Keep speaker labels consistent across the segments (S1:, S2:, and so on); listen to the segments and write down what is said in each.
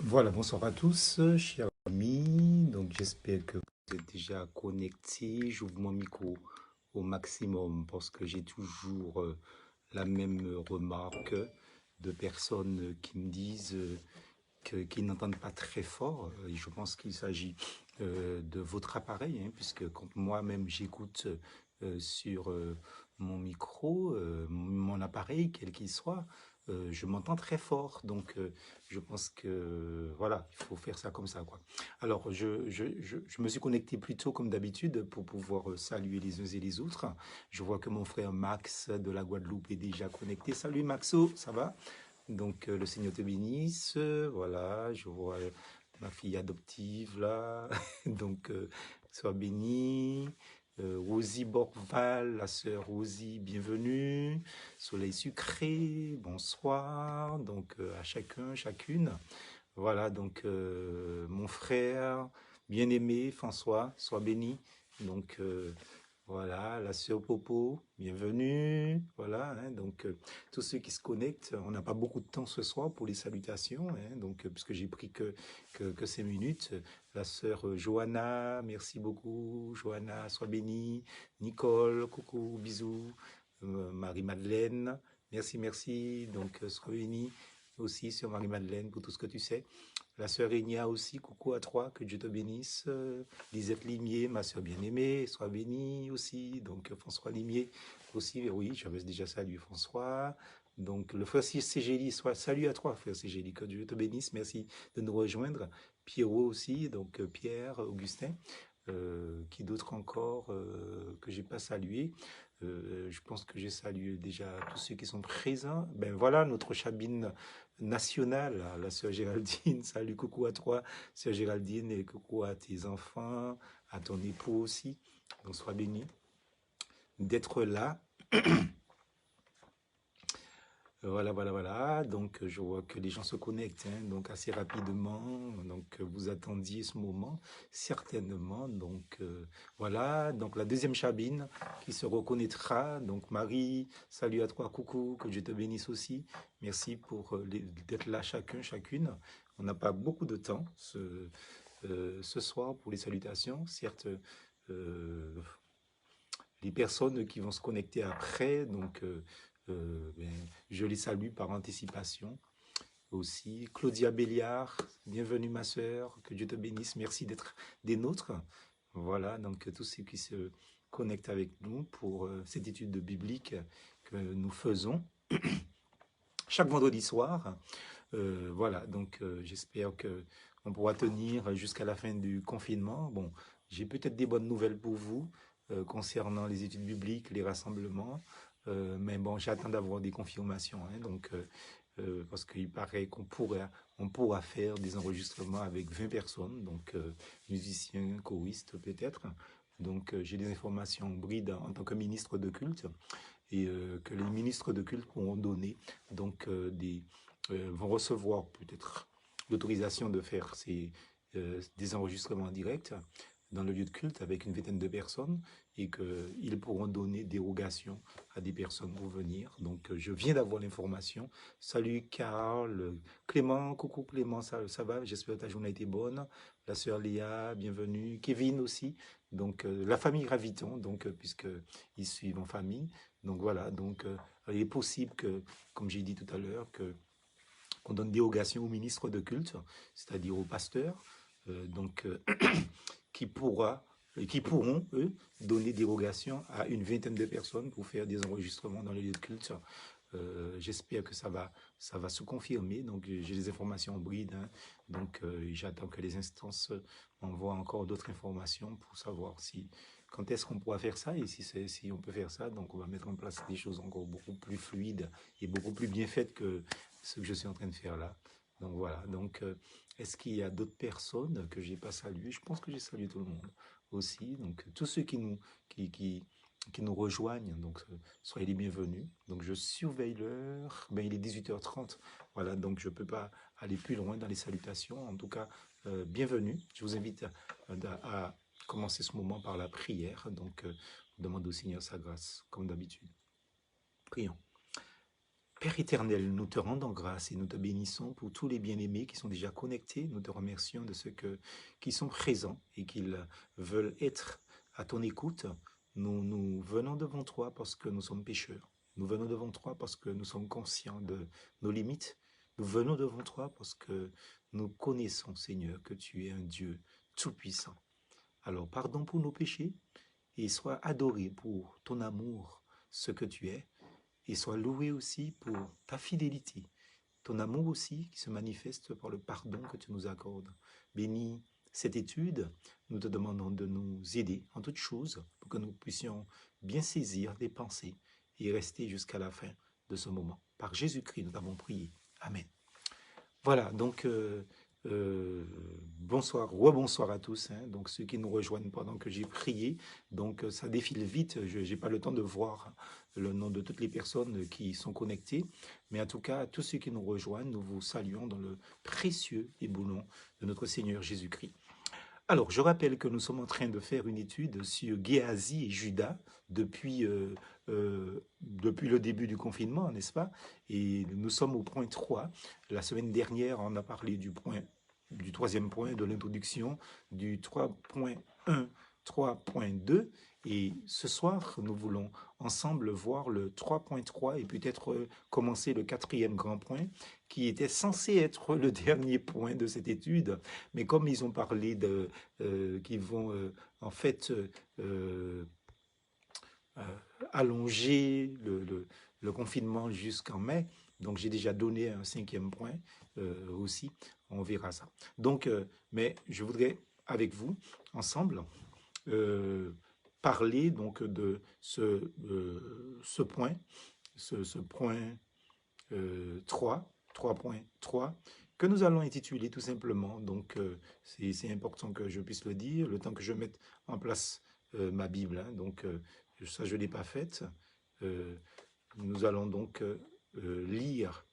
S1: Voilà, bonsoir à tous, chers amis. Donc, j'espère que vous êtes déjà connectés. J'ouvre mon micro au maximum parce que j'ai toujours la même remarque de personnes qui me disent qu'ils n'entendent pas très fort. Et je pense qu'il s'agit de votre appareil, hein, puisque quand moi-même j'écoute sur mon micro, mon appareil, quel qu'il soit, je m'entends très fort. Donc, je pense que voilà, il faut faire ça comme ça, quoi. Alors, je me suis connecté plus tôt comme d'habitude pour pouvoir saluer les uns et les autres. Je vois que mon frère Max de la Guadeloupe est déjà connecté. Salut Maxo, ça va? Donc, le Seigneur te bénisse. Voilà, je vois ma fille adoptive là. Donc, sois bénie. Rosie Borval, la sœur Rosie, bienvenue. Soleil sucré, bonsoir. Donc, à chacun, chacune. Voilà, donc, mon frère bien-aimé, François, sois béni. Donc, voilà, la sœur Popo, bienvenue. Voilà, hein, donc tous ceux qui se connectent, on n'a pas beaucoup de temps ce soir pour les salutations, hein, donc puisque j'ai pris que 5 minutes. La sœur Johanna, merci beaucoup. Johanna, sois bénie. Nicole, coucou, bisous. Marie-Madeleine, merci, merci. Donc, sois bénie aussi sur Marie-Madeleine pour tout ce que tu sais. La sœur Enya aussi, coucou à toi, que Dieu te bénisse. Lisette Limier, ma sœur bien-aimée, sois bénie aussi. Donc François Limier aussi, oui, j'avais déjà salué François. Donc le frère Cégélie, salut à toi, frère Cégélie, que Dieu te bénisse, merci de nous rejoindre. Pierrot aussi, donc Pierre, Augustin. Qui d'autre encore que j'ai pas salué. Je pense que j'ai salué déjà tous ceux qui sont présents. Ben voilà, notre Chabine nationale, la sœur Géraldine. Salut, coucou à toi, sœur Géraldine, et coucou à tes enfants, à ton époux aussi. Donc sois béni d'être là. Voilà, voilà, voilà. Donc, je vois que les gens se connectent, hein, donc assez rapidement. Donc, vous attendiez ce moment, certainement. Donc, voilà. Donc, la deuxième Chabine qui se reconnaîtra. Donc, Marie, salut à toi, coucou, que Dieu te bénisse aussi. Merci pour d'être là chacun, chacune. On n'a pas beaucoup de temps ce soir pour les salutations. Certes, euh, les personnes qui vont se connecter après, donc je les salue par anticipation aussi. Claudia Béliard, bienvenue ma sœur, que Dieu te bénisse, merci d'être des nôtres. Voilà, donc tous ceux qui se connectent avec nous pour cette étude biblique que nous faisons chaque vendredi soir. Voilà, donc j'espère que on pourra tenir jusqu'à la fin du confinement. Bon, j'ai peut-être des bonnes nouvelles pour vous concernant les études bibliques, les rassemblements, mais bon, j'attends d'avoir des confirmations, hein, donc parce qu'il paraît on pourra faire des enregistrements avec 20 personnes, donc musiciens, choristes peut-être. Donc j'ai des informations brides en tant que ministre de culte et que les ministres de culte pourront donner donc vont recevoir peut-être l'autorisation de faire des enregistrements en direct dans le lieu de culte avec une vingtaine de personnes et qu'ils pourront donner dérogation à des personnes pour venir. Donc, je viens d'avoir l'information. Salut Carl, Clément, coucou Clément, ça va? J'espère que ta journée a été bonne. La sœur Léa, bienvenue. Kevin aussi. Donc, la famille Graviton, donc, puisqu'ils suivent en famille. Donc, voilà. Donc, il est possible que, comme j'ai dit tout à l'heure, qu'on donne dérogation au ministre de culte, c'est-à-dire au pasteur, donc qui pourra qui pourront, eux, donner dérogation à une vingtaine de personnes pour faire des enregistrements dans les lieux de culte. J'espère que ça va se confirmer. Donc, j'ai des informations en bride. Hein. Donc, j'attends que les instances m'envoient encore d'autres informations pour savoir quand est-ce qu'on pourra faire ça et si on peut faire ça. Donc, on va mettre en place des choses encore beaucoup plus fluides et beaucoup plus bien faites que ce que je suis en train de faire là. Donc, voilà. Donc, est-ce qu'il y a d'autres personnes que je n'ai pas saluées? Je pense que j'ai salué tout le monde aussi. Donc, tous ceux qui nous rejoignent, donc soyez les bienvenus. Donc, je surveille l'heure. Ben, il est 18h30. Voilà, donc je ne peux pas aller plus loin dans les salutations. En tout cas, bienvenue. Je vous invite à commencer ce moment par la prière. Donc, on demande au Seigneur sa grâce, comme d'habitude. Prions. Père éternel, nous te rendons grâce et nous te bénissons pour tous les bien-aimés qui sont déjà connectés. Nous te remercions de ceux qui sont présents et qu'ils veulent être à ton écoute. Nous venons devant toi parce que nous sommes pécheurs. Nous venons devant toi parce que nous sommes conscients de nos limites. Nous venons devant toi parce que nous connaissons, Seigneur, que tu es un Dieu tout-puissant. Alors, pardon pour nos péchés et sois adoré pour ton amour, ce que tu es. Et sois loué aussi pour ta fidélité, ton amour aussi qui se manifeste par le pardon que tu nous accordes. Bénis cette étude, nous te demandons de nous aider en toutes choses pour que nous puissions bien saisir des pensées et rester jusqu'à la fin de ce moment. Par Jésus-Christ, nous avons prié. Amen. Voilà, donc bonsoir, rebonsoir à tous, hein, donc ceux qui nous rejoignent pendant que j'ai prié, donc ça défile vite, je n'ai pas le temps de voir le nom de toutes les personnes qui sont connectées, mais en tout cas, tous ceux qui nous rejoignent, nous vous saluons dans le précieux et beau nom de notre Seigneur Jésus-Christ. Alors, je rappelle que nous sommes en train de faire une étude sur Géasi et Juda depuis le début du confinement, n'est-ce pas? Et nous sommes au point 3. La semaine dernière, on a parlé du troisième point, de l'introduction, du 3.1, 3.2. Et ce soir, nous voulons ensemble voir le 3.3 et peut-être commencer le quatrième grand point, qui était censé être le dernier point de cette étude. Mais comme ils ont parlé qu'ils vont en fait allonger le confinement jusqu'en mai, donc j'ai déjà donné un cinquième point aussi, on verra ça. Donc, mais je voudrais avec vous, ensemble, parler donc de ce point, ce point 3.3, que nous allons intituler tout simplement, donc c'est important que je puisse le dire, le temps que je mette en place ma Bible, hein, donc ça je ne l'ai pas faite. Nous allons donc lire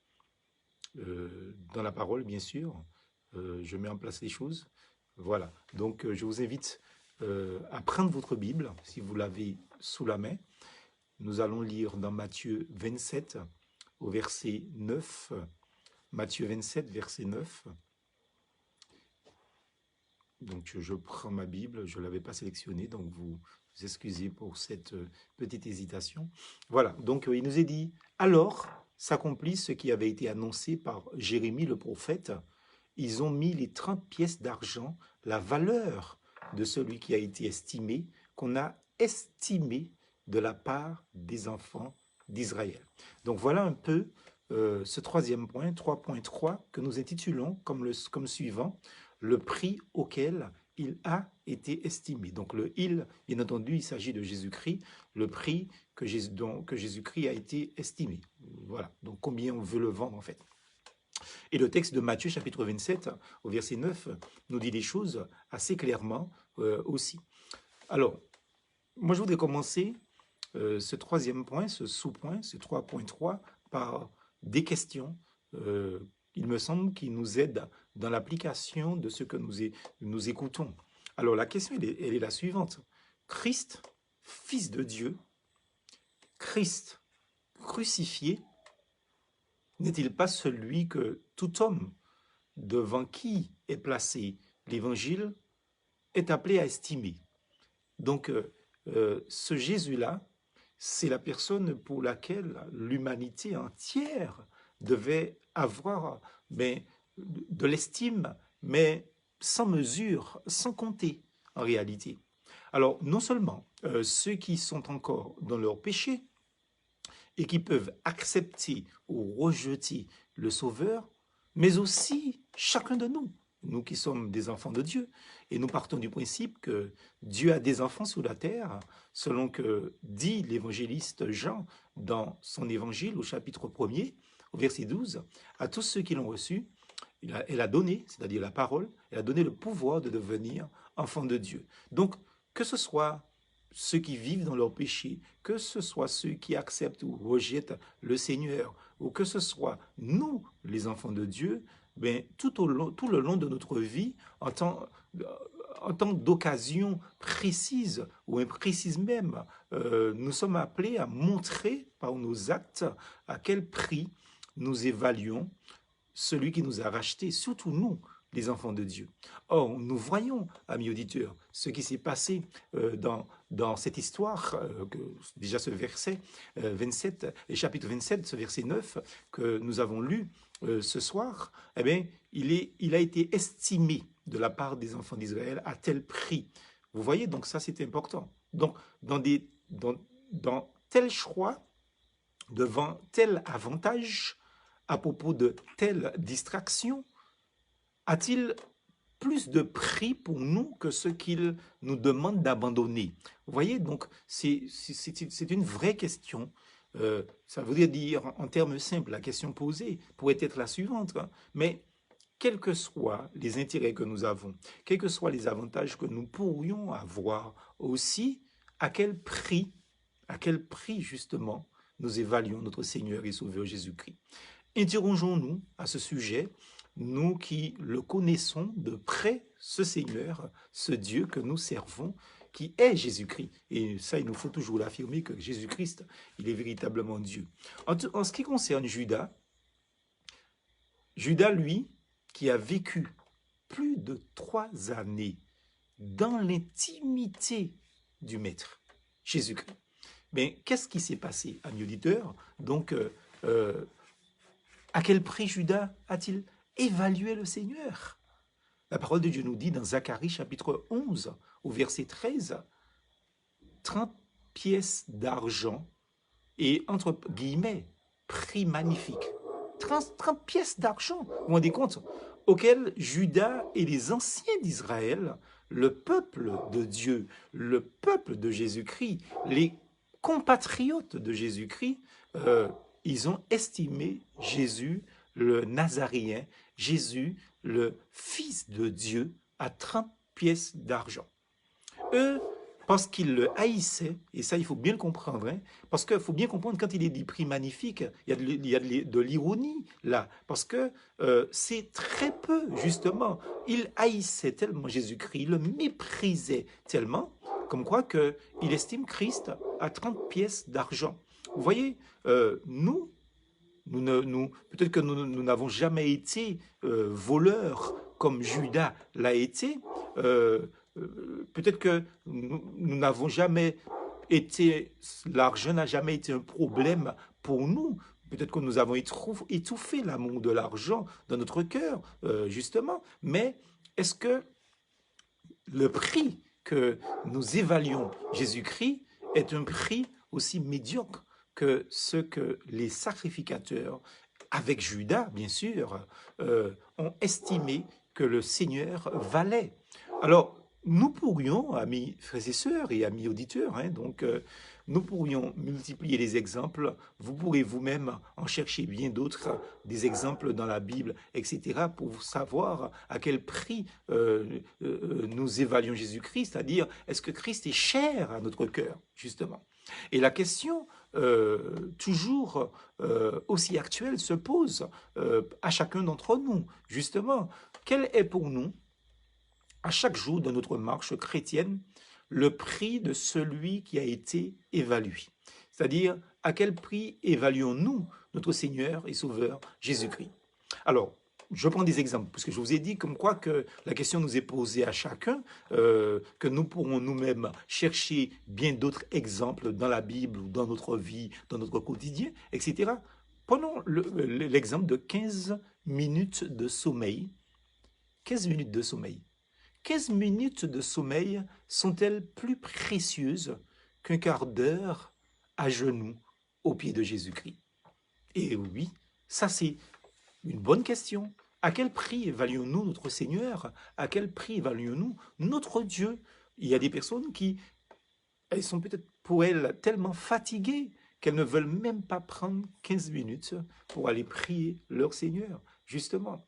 S1: dans la parole, bien sûr. Je mets en place les choses. Voilà, donc je vous invite à prendre votre Bible, si vous l'avez sous la main. Nous allons lire dans Matthieu 27, au verset 9. Matthieu 27, verset 9. Donc, je prends ma Bible, je ne l'avais pas sélectionnée, donc vous excusez pour cette petite hésitation. Voilà, donc il nous est dit, alors s'accomplit ce qui avait été annoncé par Jérémie le prophète. Ils ont mis les 30 pièces d'argent, la valeur de celui qui a été estimé, qu'on a estimé de la part des enfants d'Israël. Donc voilà un peu ce troisième point, 3.3, que nous intitulons comme suivant, le prix auquel il a été estimé. Donc le « il », bien entendu, il s'agit de Jésus-Christ, le prix que Jésus-Christ a été estimé. Voilà, donc combien on veut le vendre en fait. Et le texte de Matthieu, chapitre 27, au verset 9, nous dit des choses assez clairement aussi. Alors, moi je voudrais commencer ce troisième point, ce sous-point, ce 3.3, par des questions, il me semble, qui nous aident dans l'application de ce que nous écoutons. Alors la question, elle est la suivante. Christ, Fils de Dieu, Christ crucifié, n'est-il pas celui que tout homme devant qui est placé l'Évangile est appelé à estimer? Donc, ce Jésus-là, c'est la personne pour laquelle l'humanité entière devait avoir de l'estime, mais sans mesure, sans compter en réalité. Alors, non seulement ceux qui sont encore dans leur péché et qui peuvent accepter ou rejeter le Sauveur, mais aussi chacun de nous, nous qui sommes des enfants de Dieu, et nous partons du principe que Dieu a des enfants sur la terre, selon que dit l'évangéliste Jean dans son évangile au chapitre 1er, au verset 12, à tous ceux qui l'ont reçu, elle a donné, c'est-à-dire la parole, elle a donné le pouvoir de devenir enfants de Dieu. Donc, que ce soit ceux qui vivent dans leur péché, que ce soit ceux qui acceptent ou rejettent le Seigneur, ou que ce soit nous, les enfants de Dieu, tout le long de notre vie, en tant d'occasion précise ou imprécise même, nous sommes appelés à montrer par nos actes à quel prix nous évaluons celui qui nous a rachetés, surtout nous, les enfants de Dieu. Or, nous voyons, amis auditeurs, ce qui s'est passé dans cette histoire, déjà ce verset 27, et chapitre 27, ce verset 9 que nous avons lu ce soir, eh bien, il a été estimé de la part des enfants d'Israël à tel prix. Vous voyez, donc ça c'est important. Donc, dans tel choix, devant tel avantage, à propos de telle distraction, a-t-il plus de prix pour nous que ce qu'il nous demande d'abandonner? Vous voyez, donc c'est une vraie question. Ça voudrait dire, en termes simples, la question posée pourrait être la suivante, hein. Mais quels que soient les intérêts que nous avons, quels que soient les avantages que nous pourrions avoir aussi, à quel prix justement nous évaluons notre Seigneur et Sauveur Jésus-Christ? Interrogeons-nous à ce sujet, nous qui le connaissons de près, ce Seigneur, ce Dieu que nous servons, qui est Jésus-Christ. Et ça, il nous faut toujours l'affirmer que Jésus-Christ, il est véritablement Dieu. En ce qui concerne Judas, lui, qui a vécu plus de 3 années dans l'intimité du Maître, Jésus-Christ. Mais qu'est-ce qui s'est passé, amis auditeurs? Donc, à quel prix Judas a-t-il évalué le Seigneur? La parole de Dieu nous dit dans Zacharie chapitre 11, au verset 13, 30 pièces d'argent et entre guillemets, prix magnifique. 30 pièces d'argent, vous vous rendez compte? Auquel Judas et les anciens d'Israël, le peuple de Dieu, le peuple de Jésus-Christ, les compatriotes de Jésus-Christ, ils ont estimé Jésus, le Nazaréen, Jésus, le Fils de Dieu, à 30 pièces d'argent. Eux, parce qu'ils le haïssaient, et ça il faut bien le comprendre, hein, parce qu'il faut bien comprendre quand il est dit prix magnifique, il y a de l'ironie là, parce que c'est très peu justement, il haïssait tellement Jésus-Christ, il le méprisait tellement, comme quoi qu'il estime Christ à 30 pièces d'argent. Vous voyez, peut-être que nous n'avons jamais été voleurs comme Judas l'a été. Peut-être que nous n'avons jamais été, l'argent n'a jamais été un problème pour nous. Peut-être que nous avons étouffé l'amour de l'argent dans notre cœur, justement. Mais est-ce que le prix que nous évaluons Jésus-Christ est un prix aussi médiocre que ce que les sacrificateurs, avec Judas bien sûr, ont estimé que le Seigneur valait? Alors, nous pourrions, amis frères et sœurs et amis auditeurs, hein, donc nous pourrions multiplier les exemples. Vous pourrez vous-même en chercher bien d'autres, des exemples dans la Bible, etc., pour savoir à quel prix nous évaluons Jésus-Christ, c'est-à-dire est-ce que Christ est cher à notre cœur, justement. Et la question, toujours aussi actuelle, se pose à chacun d'entre nous, justement. Quel est pour nous, à chaque jour de notre marche chrétienne, le prix de celui qui a été évalué? C'est-à-dire, à quel prix évaluons-nous notre Seigneur et Sauveur Jésus-Christ? Alors, je prends des exemples, parce que je vous ai dit comme quoi que la question nous est posée à chacun, que nous pourrons nous-mêmes chercher bien d'autres exemples dans la Bible ou dans notre vie, dans notre quotidien, etc. Prenons l'exemple de 15 minutes de sommeil. 15 minutes de sommeil. 15 minutes de sommeil sont-elles plus précieuses qu'un quart d'heure à genoux au pied de Jésus-Christ? Et oui, ça c'est une bonne question. À quel prix évaluons-nous notre Seigneur? À quel prix évaluons-nous notre Dieu? Il y a des personnes qui, elles sont peut-être pour elles tellement fatiguées qu'elles ne veulent même pas prendre 15 minutes pour aller prier leur Seigneur, justement.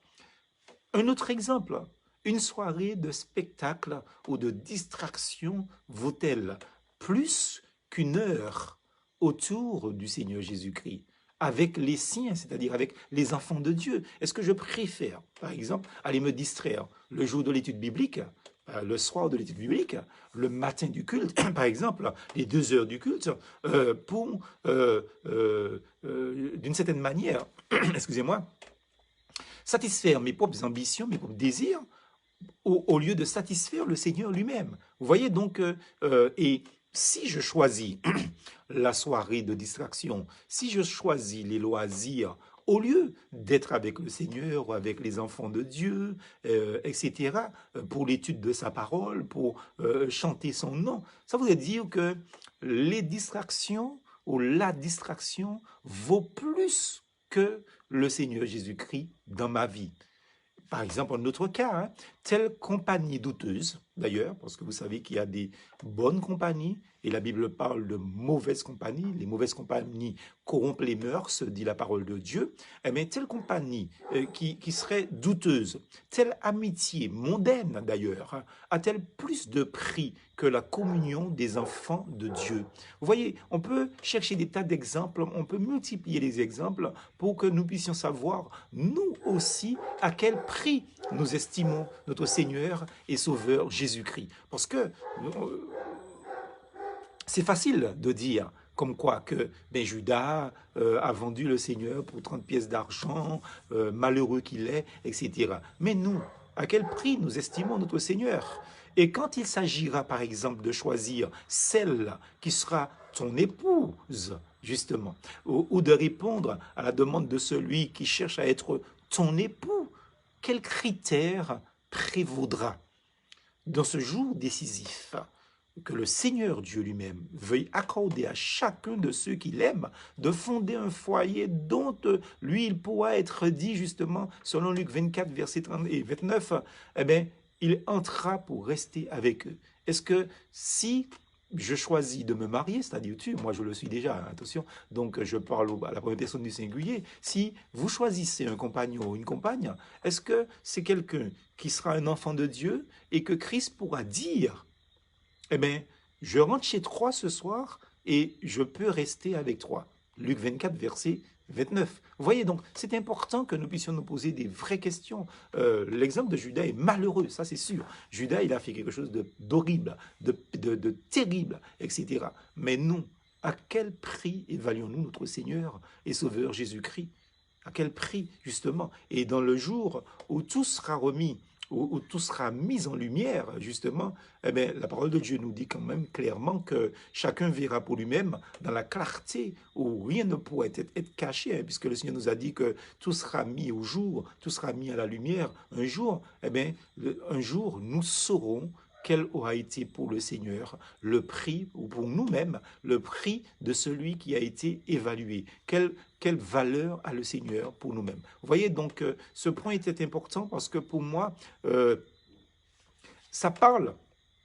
S1: Un autre exemple, une soirée de spectacle ou de distraction vaut-elle plus qu'une heure autour du Seigneur Jésus-Christ, avec les siens, c'est-à-dire avec les enfants de Dieu? Est-ce que je préfère, par exemple, aller me distraire le jour de l'étude biblique le soir de l'étude biblique, le matin du culte, par exemple, les 2 heures du culte, pour, d'une certaine manière, excusez-moi, satisfaire mes propres ambitions, mes propres désirs, au lieu de satisfaire le Seigneur lui-même. Vous voyez donc, et si je choisis la soirée de distraction, si je choisis les loisirs, au lieu d'être avec le Seigneur ou avec les enfants de Dieu, etc., pour l'étude de sa parole, pour chanter son nom, ça voudrait dire que les distractions ou la distraction vaut plus que le Seigneur Jésus-Christ dans ma vie. Par exemple, en notre cas, hein, telle compagnie douteuse, d'ailleurs, parce que vous savez qu'il y a des bonnes compagnies, et la Bible parle de mauvaises compagnies, les mauvaises compagnies corrompent les mœurs, dit la parole de Dieu, eh bien, telle compagnie qui serait douteuse, telle amitié mondaine, d'ailleurs, hein, a-t-elle plus de prix que la communion des enfants de Dieu? Vous voyez, on peut chercher des tas d'exemples, on peut multiplier les exemples pour que nous puissions savoir, nous aussi, à quel prix nous estimons notre Seigneur et Sauveur Jésus-Christ. Parce que c'est facile de dire comme quoi que Judas a vendu le Seigneur pour 30 pièces d'argent, malheureux qu'il est, etc. Mais nous, à quel prix nous estimons notre Seigneur? Et quand il s'agira, par exemple, de choisir celle qui sera ton épouse, justement, ou de répondre à la demande de celui qui cherche à être ton époux, quel critère prévaudra dans ce jour décisif que le Seigneur Dieu lui-même veuille accorder à chacun de ceux qu'il aime de fonder un foyer dont lui, il pourra être dit justement, selon Luc 24, versets 30 et 29, eh bien, il entrera pour rester avec eux. Est-ce que si je choisis de me marier, c'est-à-dire moi je le suis déjà, attention, donc je parle à la première personne du singulier, si vous choisissez un compagnon ou une compagne, est-ce que c'est quelqu'un qui sera un enfant de Dieu et que Christ pourra dire, eh bien, je rentre chez toi ce soir et je peux rester avec toi. Luc 24, verset 29. Vous voyez, donc, c'est important que nous puissions nous poser des vraies questions. L'exemple de Judas est malheureux, ça c'est sûr. Judas, il a fait quelque chose d'horrible, de terrible, etc. Mais nous, à quel prix évaluons-nous notre Seigneur et Sauveur Jésus-Christ? À quel prix, justement? Et dans le jour où tout sera remis, où tout sera mis en lumière, justement, eh bien, la parole de Dieu nous dit quand même clairement que chacun verra pour lui-même dans la clarté où rien ne pourrait être caché, hein, puisque le Seigneur nous a dit que tout sera mis au jour, tout sera mis à la lumière. Un jour, eh bien, un jour, nous saurons quel aura été pour le Seigneur le prix, ou pour nous-mêmes, le prix de celui qui a été évalué. Quelle valeur a le Seigneur pour nous-mêmes? Vous voyez, donc, ce point était important parce que pour moi, ça parle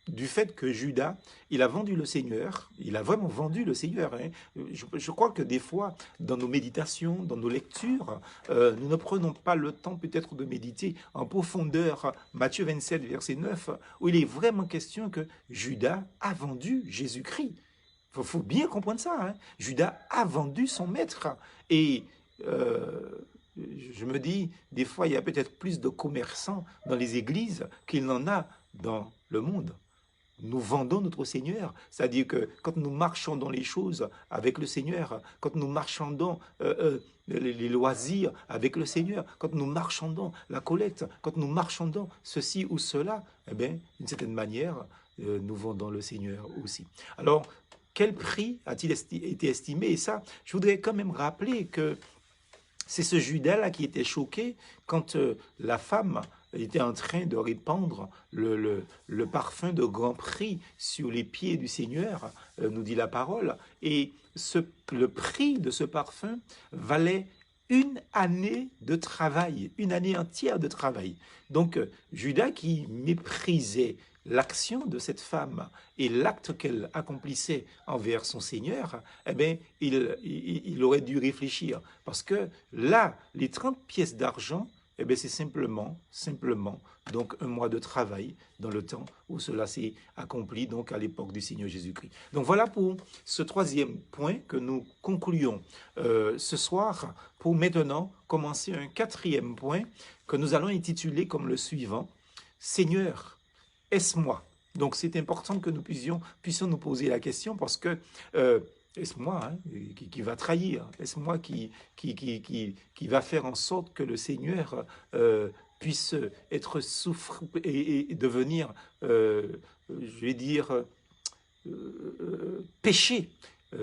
S1: du fait que Judas, il a vendu le Seigneur, il a vraiment vendu le Seigneur. Hein. Je crois que des fois, dans nos méditations, dans nos lectures, nous ne prenons pas le temps peut-être de méditer en profondeur Matthieu 27, verset 9, où il est vraiment question que Judas a vendu Jésus-Christ. Il faut bien comprendre ça. Hein. Judas a vendu son maître. Et je me dis, des fois, il y a peut-être plus de commerçants dans les églises qu'il n'en a dans le monde. Nous vendons notre Seigneur, c'est-à-dire que quand nous marchons dans les choses avec le Seigneur, quand nous marchons dans les loisirs avec le Seigneur, quand nous marchons dans la collecte, quand nous marchons dans ceci ou cela, eh bien, d'une certaine manière, nous vendons le Seigneur aussi. Alors, quel prix a-t-il été estimé? Et ça, je voudrais quand même rappeler que c'est ce Judas-là qui était choqué quand la femme était en train de répandre le parfum de grand prix sur les pieds du Seigneur, nous dit la parole. Et le prix de ce parfum valait une année de travail, une année entière de travail. Donc Judas qui méprisait l'action de cette femme et l'acte qu'elle accomplissait envers son Seigneur, eh bien, il aurait dû réfléchir. Parce que là, les 30 pièces d'argent, eh bien, c'est simplement, donc un mois de travail dans le temps où cela s'est accompli, donc à l'époque du Seigneur Jésus-Christ. Donc voilà pour ce troisième point que nous concluons ce soir, pour maintenant commencer un quatrième point que nous allons intituler comme le suivant: Seigneur, est-ce moi? Donc c'est important que nous puissions nous poser la question parce que est-ce moi hein, qui va trahir? Est-ce moi qui va faire en sorte que le Seigneur puisse être souffre et devenir, je vais dire, péché,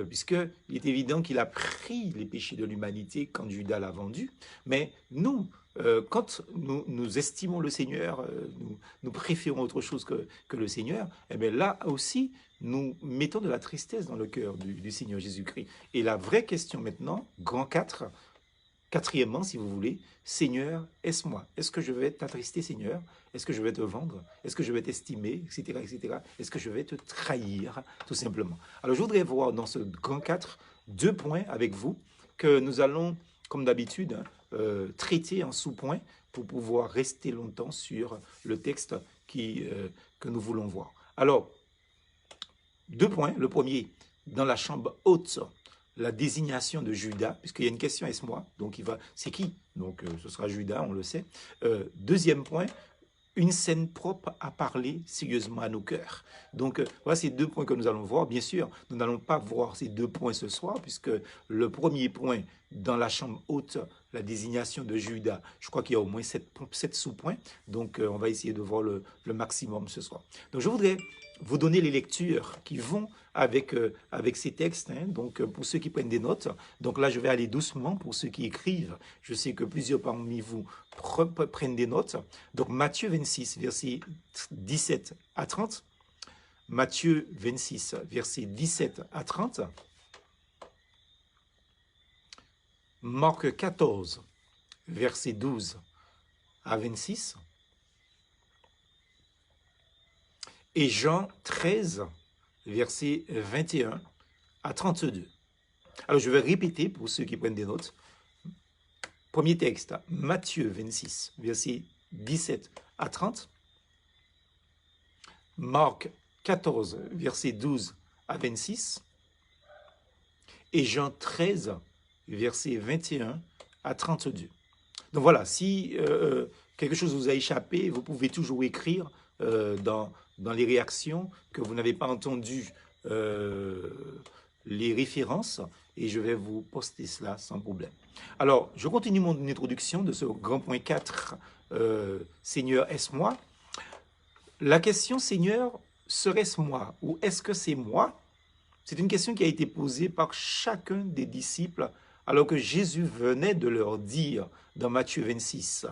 S1: puisqu'il est évident qu'il a pris les péchés de l'humanité quand Judas l'a vendu, mais nous, quand nous estimons le Seigneur, nous préférons autre chose que le Seigneur, et bien là aussi, nous mettons de la tristesse dans le cœur du Seigneur Jésus-Christ. Et la vraie question maintenant, grand 4, quatrièmement, si vous voulez, Seigneur, est-ce moi? Est-ce que je vais t'attrister, Seigneur? Est-ce que je vais te vendre? Est-ce que je vais t'estimer, etc., etc. Est-ce que je vais te trahir, tout simplement? Alors, je voudrais voir dans ce grand 4 deux points avec vous que nous allons, comme d'habitude, traiter en sous-points pour pouvoir rester longtemps sur le texte que nous voulons voir. Alors, deux points. Le premier, dans la chambre haute, la désignation de Judas, puisqu'il y a une question, est-ce moi? Donc, c'est qui? Donc, ce sera Judas, on le sait. Deuxième point, une scène propre à parler sérieusement à nos cœurs. Donc, voilà ces deux points que nous allons voir. Bien sûr, nous n'allons pas voir ces deux points ce soir, puisque le premier point, dans la chambre haute, la désignation de Judas, je crois qu'il y a au moins 7 sous-points. Donc, on va essayer de voir le maximum ce soir. Donc, je voudrais vous donner les lectures qui vont avec ces textes, hein, donc pour ceux qui prennent des notes. Donc là, je vais aller doucement pour ceux qui écrivent. Je sais que plusieurs parmi vous prennent des notes. Donc Matthieu 26, versets 17 à 30. Matthieu 26, versets 17 à 30. Marc 14, versets 12 à 26. Et Jean 13, versets 21 à 32. Alors, je vais répéter pour ceux qui prennent des notes. Premier texte, Matthieu 26, versets 17 à 30. Marc 14, versets 12 à 26. Et Jean 13, versets 21 à 32. Donc voilà, si quelque chose vous a échappé, vous pouvez toujours écrire dans les réactions que vous n'avez pas entendu les références et je vais vous poster cela sans problème. Alors, je continue mon introduction de ce grand point 4, Seigneur, est-ce moi? La question, Seigneur, serait-ce moi ou est-ce que c'est moi? C'est une question qui a été posée par chacun des disciples alors que Jésus venait de leur dire dans Matthieu 26,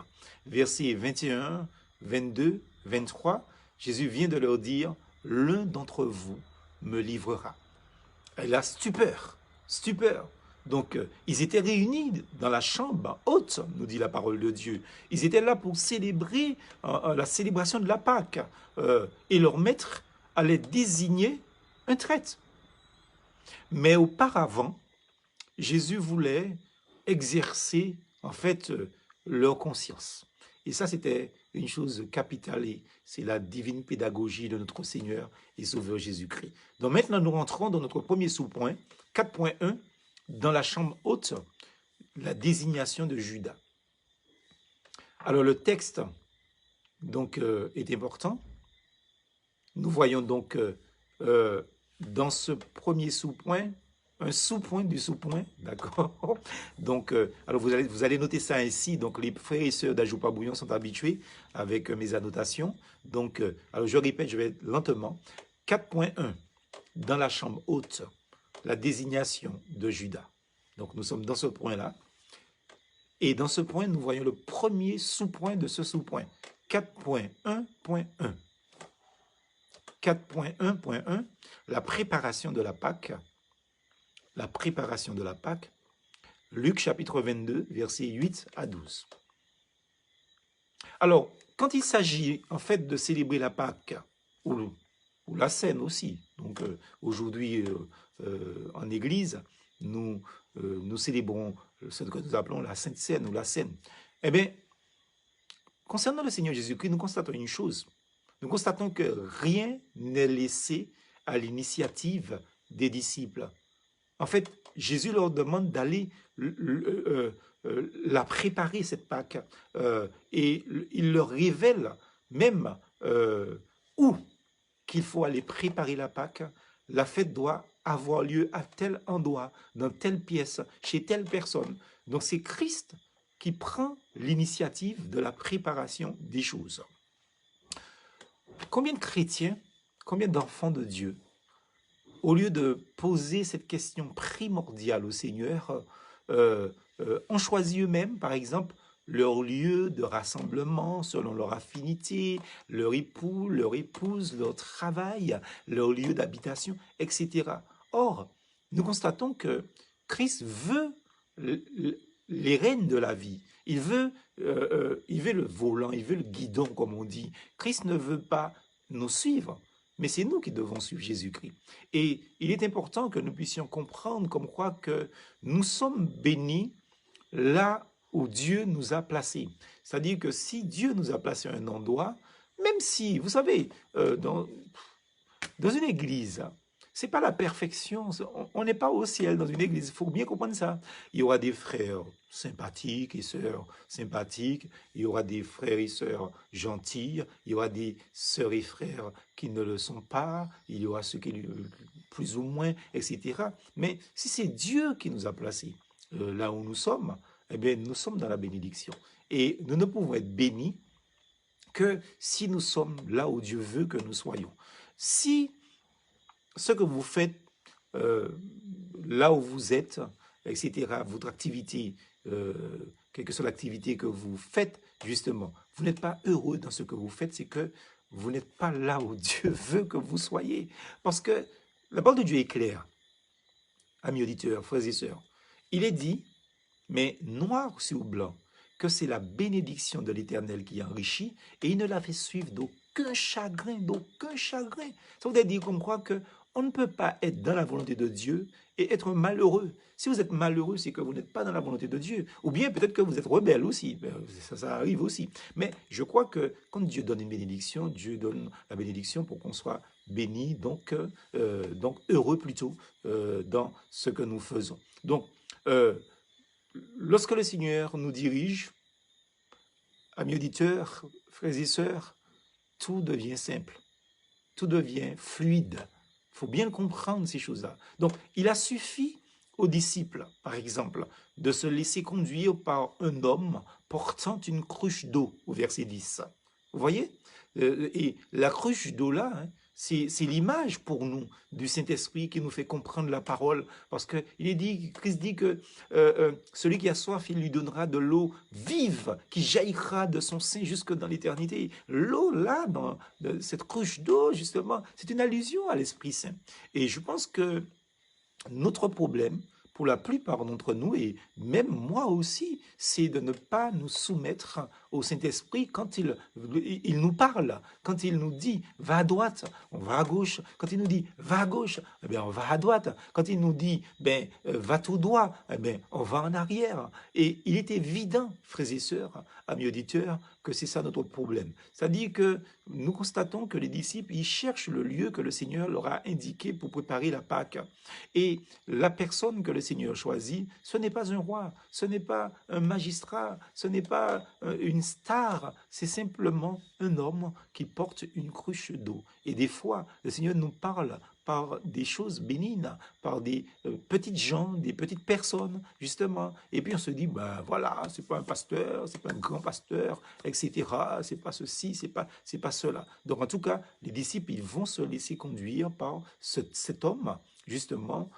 S1: versets 21, 22, 23, Jésus vient de leur dire, l'un d'entre vous me livrera. Et là, stupeur. Donc, ils étaient réunis dans la chambre haute, nous dit la parole de Dieu. Ils étaient là pour célébrer la célébration de la Pâque. Et leur maître allait désigner un traître. Mais auparavant, Jésus voulait exercer, en fait, leur conscience. Et ça, c'était une chose capitale, et c'est la divine pédagogie de notre Seigneur et Sauveur Jésus-Christ. Donc maintenant, nous rentrons dans notre premier sous-point, 4.1, dans la chambre haute, la désignation de Judas. Alors le texte donc, est important. Nous voyons donc dans ce premier sous-point, un sous-point du sous-point, d'accord? Donc, alors vous allez noter ça ainsi. Donc, les frères et sœurs d'Ajoupa Bouillon sont habitués avec mes annotations. Donc, alors je répète, je vais lentement. 4.1, dans la chambre haute, la désignation de Judas. Donc, nous sommes dans ce point-là. Et dans ce point, nous voyons le premier sous-point de ce sous-point. 4.1.1. 4.1.1, la préparation de la Pâque. La préparation de la Pâque, Luc chapitre 22, versets 8 à 12. Alors, quand il s'agit en fait de célébrer la Pâque, ou la Seine aussi, donc aujourd'hui en Église, nous célébrons ce que nous appelons la Sainte Seine ou la Seine. Eh bien, concernant le Seigneur Jésus-Christ, nous constatons une chose. Nous constatons que rien n'est laissé à l'initiative des disciples. En fait, Jésus leur demande d'aller la préparer, cette Pâque. Et il leur révèle même où qu'il faut aller préparer la Pâque, la fête doit avoir lieu à tel endroit, dans telle pièce, chez telle personne. Donc c'est Christ qui prend l'initiative de la préparation des choses. Combien de chrétiens, combien d'enfants de Dieu, au lieu de poser cette question primordiale au Seigneur, ont choisi eux-mêmes, par exemple, leur lieu de rassemblement selon leur affinité, leur époux, leur épouse, leur travail, leur lieu d'habitation, etc. Or, nous constatons que Christ veut les rênes de la vie. Il veut le volant, il veut le guidon, comme on dit. Christ ne veut pas nous suivre, mais c'est nous qui devons suivre Jésus-Christ. Et il est important que nous puissions comprendre comme quoi que nous sommes bénis là où Dieu nous a placés. C'est-à-dire que si Dieu nous a placés à un endroit, même si, vous savez, dans une église, c'est pas la perfection. On n'est pas au ciel dans une église. Il faut bien comprendre ça. Il y aura des frères sympathiques et sœurs sympathiques. Il y aura des frères et sœurs gentils. Il y aura des sœurs et frères qui ne le sont pas. Il y aura ceux qui plus ou moins, etc. Mais si c'est Dieu qui nous a placés là où nous sommes, eh bien, nous sommes dans la bénédiction. Et nous ne pouvons être bénis que si nous sommes là où Dieu veut que nous soyons. Si ce que vous faites là où vous êtes, etc., votre activité, quelle que soit l'activité que vous faites, justement, vous n'êtes pas heureux dans ce que vous faites, c'est que vous n'êtes pas là où Dieu veut que vous soyez. Parce que la parole de Dieu est claire, amis auditeurs, frères et sœurs. Il est dit, mais noir sur blanc, que c'est la bénédiction de l'Éternel qui enrichit, et il ne la fait suivre d'aucun chagrin, d'aucun chagrin. Ça veut dire qu'on croit qu'on ne peut pas être dans la volonté de Dieu et être malheureux. Si vous êtes malheureux, c'est que vous n'êtes pas dans la volonté de Dieu. Ou bien peut-être que vous êtes rebelle aussi, ça arrive aussi. Mais je crois que quand Dieu donne une bénédiction, Dieu donne la bénédiction pour qu'on soit béni, donc heureux plutôt dans ce que nous faisons. Donc, lorsque le Seigneur nous dirige, amis auditeurs, frères et sœurs, tout devient simple, tout devient fluide. Il faut bien comprendre ces choses-là. Donc, il a suffi aux disciples, par exemple, de se laisser conduire par un homme portant une cruche d'eau, au verset 10. Vous voyez? Et la cruche d'eau là, hein, c'est l'image pour nous du Saint-Esprit qui nous fait comprendre la parole. Parce que Christ dit que celui qui a soif, il lui donnera de l'eau vive qui jaillira de son sein jusque dans l'éternité. L'eau là, dans cette cruche d'eau, justement, c'est une allusion à l'Esprit Saint. Et je pense que notre problème, pour la plupart d'entre nous, et même moi aussi, c'est de ne pas nous soumettre au Saint-Esprit quand il nous parle, quand il nous dit « va à droite », on va à gauche, quand il nous dit « va à gauche », eh bien, on va à droite, quand il nous dit « va tout droit », eh bien, on va en arrière. Et il est évident, frères et sœurs, amis auditeurs, que c'est ça notre problème. C'est-à-dire que nous constatons que les disciples, ils cherchent le lieu que le Seigneur leur a indiqué pour préparer la Pâque. Et la personne que le Seigneur choisit, ce n'est pas un roi, ce n'est pas un magistrat, ce n'est pas une star, c'est simplement un homme qui porte une cruche d'eau. Et des fois, le Seigneur nous parle par des choses bénignes, par des petites gens, des petites personnes, justement. Et puis on se dit, ben voilà, c'est pas un pasteur, c'est pas un grand pasteur, etc. C'est pas ceci, c'est pas cela. Donc en tout cas, les disciples, ils vont se laisser conduire par cet homme, justement,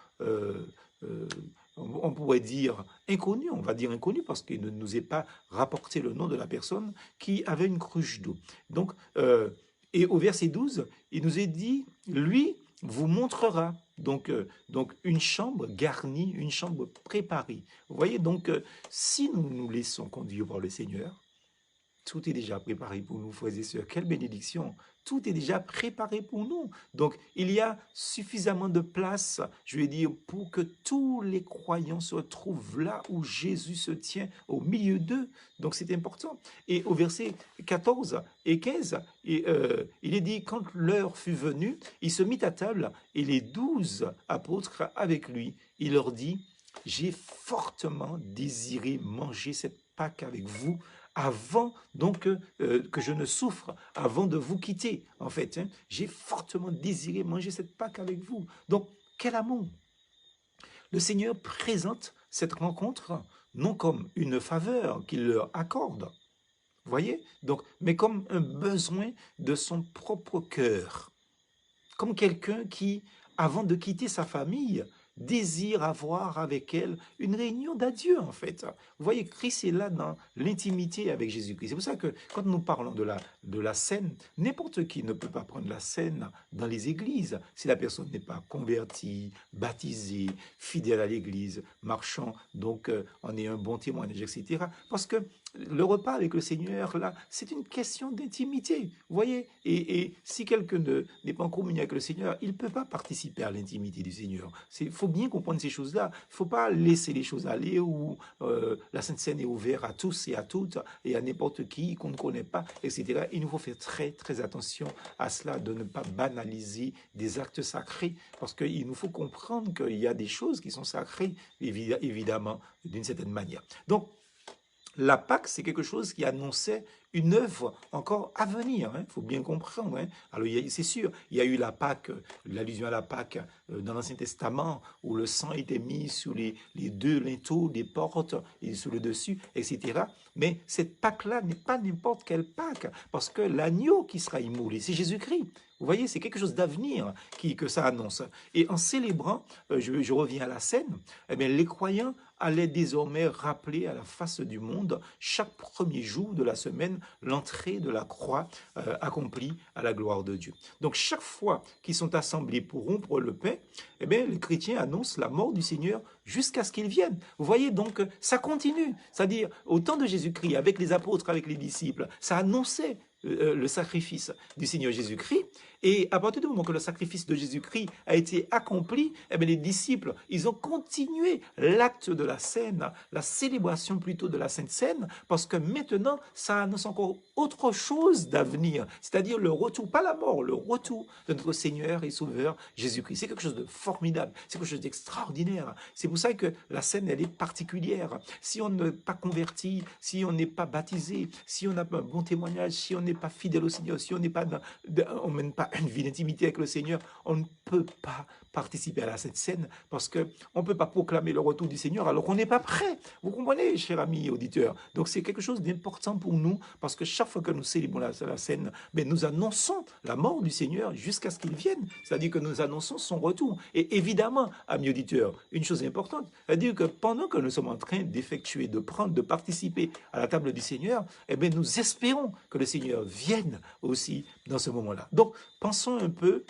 S1: on pourrait dire inconnu, on va dire inconnu parce qu'il ne nous est pas rapporté le nom de la personne qui avait une cruche d'eau. Donc, et au verset 12, il nous est dit, lui vous montrera donc une chambre garnie, une chambre préparée. Vous voyez, donc si nous nous laissons conduire par le Seigneur, tout est déjà préparé pour nous, frères et sœurs. Quelle bénédiction! Tout est déjà préparé pour nous. Donc, il y a suffisamment de place, je vais dire, pour que tous les croyants se retrouvent là où Jésus se tient, au milieu d'eux. Donc, c'est important. Et au verset 14 et 15, il est dit, quand l'heure fut venue, il se mit à table et les 12 apôtres avec lui. Il leur dit, j'ai fortement désiré manger cette Pâque avec vous avant donc que je ne souffre, avant de vous quitter, en fait. Hein. J'ai fortement désiré manger cette Pâque avec vous. Donc, quel amour! Le Seigneur présente cette rencontre non comme une faveur qu'il leur accorde, vous voyez? Donc, mais comme un besoin de son propre cœur, comme quelqu'un qui, avant de quitter sa famille, désire avoir avec elle une réunion d'adieu, en fait. Vous voyez, Christ est là dans l'intimité avec Jésus-Christ. C'est pour ça que quand nous parlons de la scène, n'importe qui ne peut pas prendre la scène dans les églises si la personne n'est pas convertie, baptisée, fidèle à l'église, marchant, donc en est un bon témoignage, etc. Parce que le repas avec le Seigneur, là, c'est une question d'intimité, vous voyez, et si quelqu'un n'est pas en communion avec le Seigneur, il ne peut pas participer à l'intimité du Seigneur. Il faut bien comprendre ces choses-là. Il ne faut pas laisser les choses aller où la Sainte Seine est ouverte à tous et à toutes et à n'importe qui qu'on ne connaît pas, etc. Il nous faut faire très, très attention à cela, de ne pas banaliser des actes sacrés, parce qu'il nous faut comprendre qu'il y a des choses qui sont sacrées, évidemment, d'une certaine manière. Donc, la Pâque, c'est quelque chose qui annonçait une œuvre encore à venir. Il faut bien comprendre. Hein. Alors, c'est sûr, il y a eu la Pâque, l'allusion à la Pâque dans l'Ancien Testament, où le sang était mis sur les deux linteaux des portes et sur le dessus, etc. Mais cette Pâque-là n'est pas n'importe quelle Pâque, parce que l'agneau qui sera immolé, c'est Jésus-Christ. Vous voyez, c'est quelque chose d'avenir que ça annonce. Et en célébrant, je reviens à la scène, eh bien, les croyants allaient désormais rappeler à la face du monde, chaque premier jour de la semaine, l'entrée de la croix accomplie à la gloire de Dieu. Donc, chaque fois qu'ils sont assemblés pour rompre le pain, eh bien, les chrétiens annoncent la mort du Seigneur jusqu'à ce qu'il vienne. Vous voyez, donc, ça continue. C'est-à-dire, au temps de Jésus-Christ, avec les apôtres, avec les disciples, ça annonçait le sacrifice du Seigneur Jésus-Christ. Et à partir du moment que le sacrifice de Jésus-Christ a été accompli, eh bien, les disciples, ils ont continué l'acte de la scène, la célébration plutôt de la Sainte Seine, parce que maintenant, ça annonce encore autre chose d'avenir, c'est-à-dire le retour, pas la mort, le retour de notre Seigneur et Sauveur Jésus-Christ. C'est quelque chose de formidable, c'est quelque chose d'extraordinaire. C'est pour ça que la scène, elle est particulière. Si on n'est pas converti, si on n'est pas baptisé, si on n'a pas un bon témoignage, si on n'est pas fidèle au Seigneur, si on n'est pas on mène pas une vie d'intimité avec le Seigneur, on ne peut pas participer à cette scène parce qu'on ne peut pas proclamer le retour du Seigneur alors qu'on n'est pas prêt. Vous comprenez, cher ami auditeur? Donc c'est quelque chose d'important pour nous parce que chaque fois que nous célébrons la scène, ben, nous annonçons la mort du Seigneur jusqu'à ce qu'il vienne. C'est-à-dire que nous annonçons son retour. Et évidemment, ami auditeur, une chose importante, c'est-à-dire que pendant que nous sommes en train d'effectuer, de prendre, de participer à la table du Seigneur, eh bien, nous espérons que le Seigneur vienne aussi dans ce moment-là. Donc, pensons un peu